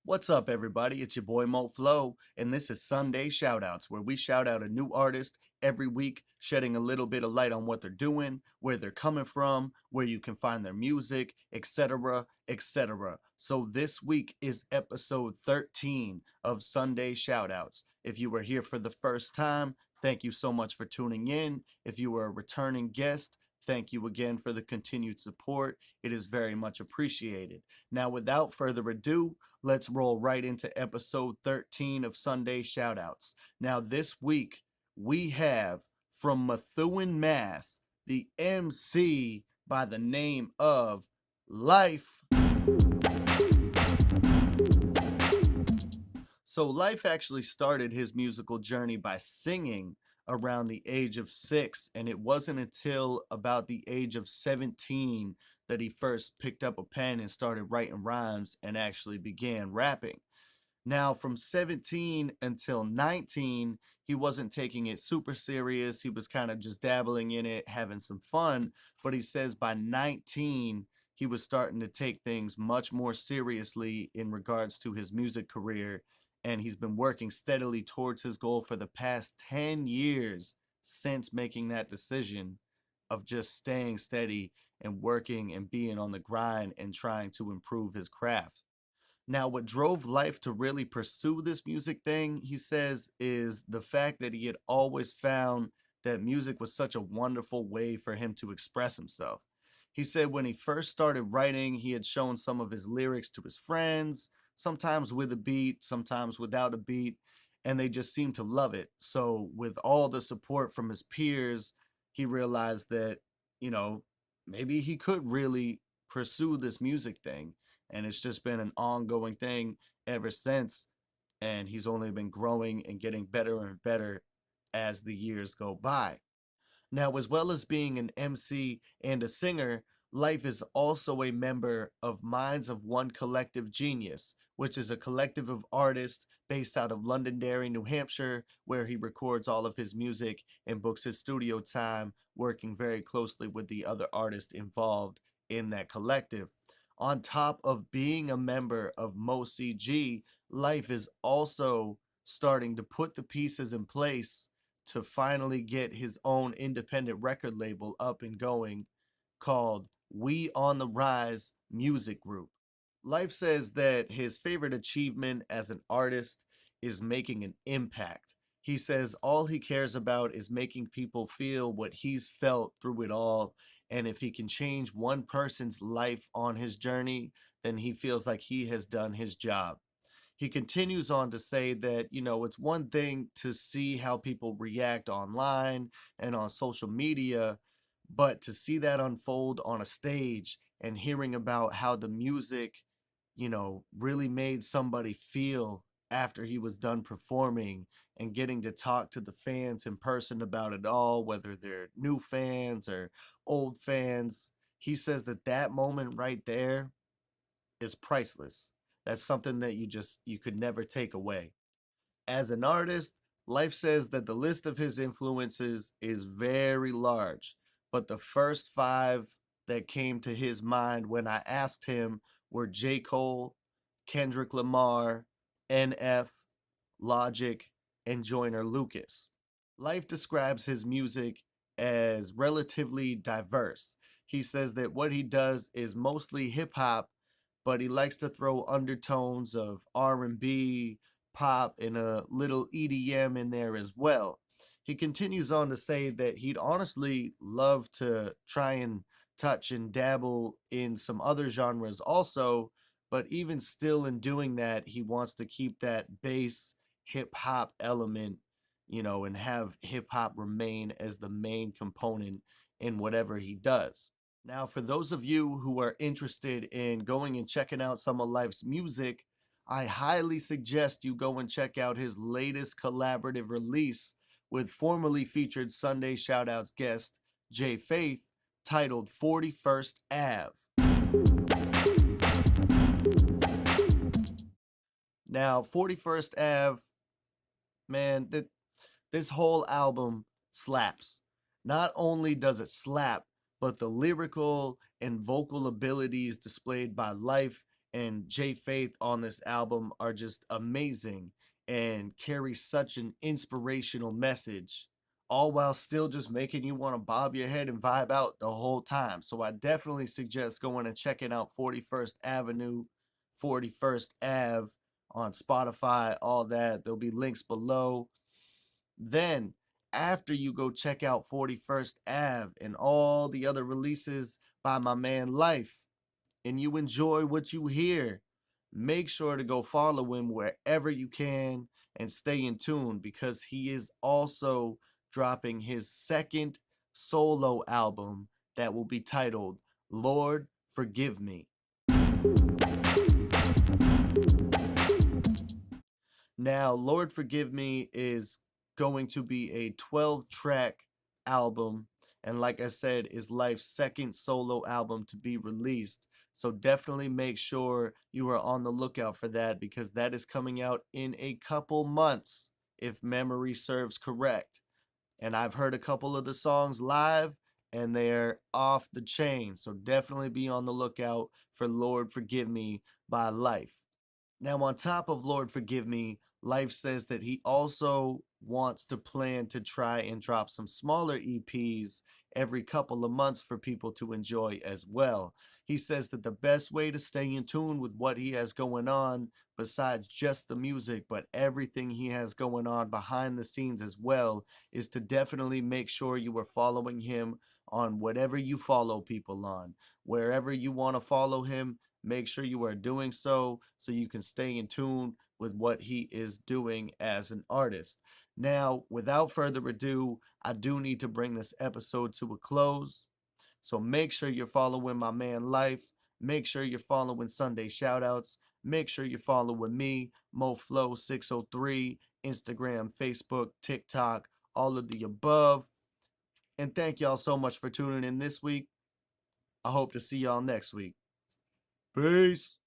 What's up, everybody? It's your boy Mo Flow, and this is Sunday Shoutouts, where we shout out a new artist every week, shedding a little bit of light on what they're doing, where they're coming from, where you can find their music, etc., etc. So this week is episode 13 of Sunday Shoutouts. If you were here for the first time, thank you so much for tuning in. If you were a returning guest, thank you again for the continued support. It is very much appreciated. Now, without further ado, let's roll right into episode 13 of Sunday Shoutouts. Now, this week, we have from Methuen, Mass, the MC by the name of Life. So, Life actually started his musical journey by singing around the age of 6, and it wasn't until about the age of 17 that he first picked up a pen and started writing rhymes and actually began rapping. Now, from 17 until 19, he wasn't taking it super serious. He was kind of just dabbling in it, having some fun. But he says by 19, he was starting to take things much more seriously in regards to his music career. And he's been working steadily towards his goal for the past 10 years since making that decision of just staying steady and working and being on the grind and trying to improve his craft. Now, what drove Life to really pursue this music thing, he says, is the fact that he had always found that music was such a wonderful way for him to express himself. He said when he first started writing, he had shown some of his lyrics to his friends, sometimes with a beat, sometimes without a beat, and they just seemed to love it. So, with all the support from his peers, he realized that, you know, maybe he could really pursue this music thing, and it's just been an ongoing thing ever since, and he's only been growing and getting better and better as the years go by. Now, as well as being an MC and a singer, Life is also a member of Minds of One Collective Genius, which is a collective of artists based out of Londonderry, New Hampshire, where he records all of his music and books his studio time, working very closely with the other artists involved in that collective. On top of being a member of MoCG, Life is also starting to put the pieces in place to finally get his own independent record label up and going called We on the Rise Music Group. Life says that his favorite achievement as an artist is making an impact. He says all he cares about is making people feel what he's felt through it all. And if he can change one person's life on his journey, then he feels like he has done his job. He continues on to say that, it's one thing to see how people react online and on social media, but to see that unfold on a stage and hearing about how the music, really made somebody feel after he was done performing and getting to talk to the fans in person about it all, whether they're new fans or old fans. He says that that moment right there is priceless. That's something that you could never take away. As an artist, Life says that the list of his influences is very large, but the first five that came to his mind when I asked him were J. Cole, Kendrick Lamar, NF, Logic, and Joyner Lucas. Life describes his music as relatively diverse. He says that what he does is mostly hip hop, but he likes to throw undertones of R&B, pop, and a little EDM in there as well. He continues on to say that he'd honestly love to try and touch and dabble in some other genres also, but even still in doing that, he wants to keep that bass hip hop element, and have hip hop remain as the main component in whatever he does. Now, for those of you who are interested in going and checking out some of Life's music, I highly suggest you go and check out his latest collaborative release with formerly featured Sunday Shoutouts guest Jay Faith, titled 41st Ave. Now, 41st Ave, man, this whole album slaps. Not only does it slap, but the lyrical and vocal abilities displayed by Life and J Faith on this album are just amazing and carry such an inspirational message, all while still just making you want to bob your head and vibe out the whole time. So I definitely suggest going and checking out 41st Avenue, 41st Ave on Spotify, all that. There'll be links below. Then, after you go check out 41st Ave and all the other releases by my man Life, and you enjoy what you hear, make sure to go follow him wherever you can and stay in tune because he is also dropping his second solo album that will be titled Lord Forgive Me. Now, Lord Forgive Me is going to be a 12-track album, and like I said, is Life's second solo album to be released. So definitely make sure you are on the lookout for that because that is coming out in a couple months, if memory serves correct. And I've heard a couple of the songs live, and they're off the chain. So definitely be on the lookout for Lord Forgive Me by Life. Now, on top of Lord Forgive Me, Life says that he also wants to plan to try and drop some smaller EPs every couple of months for people to enjoy as well. He says that the best way to stay in tune with what he has going on, besides just the music, but everything he has going on behind the scenes as well, is to definitely make sure you are following him on whatever you follow people on. Wherever you want to follow him, make sure you are doing so you can stay in tune with what he is doing as an artist. Now, without further ado, I do need to bring this episode to a close. So make sure you're following my man Life. Make sure you're following Sunday Shoutouts. Make sure you're following me, MoFlow603, Instagram, Facebook, TikTok, all of the above. And thank y'all so much for tuning in this week. I hope to see y'all next week. Peace.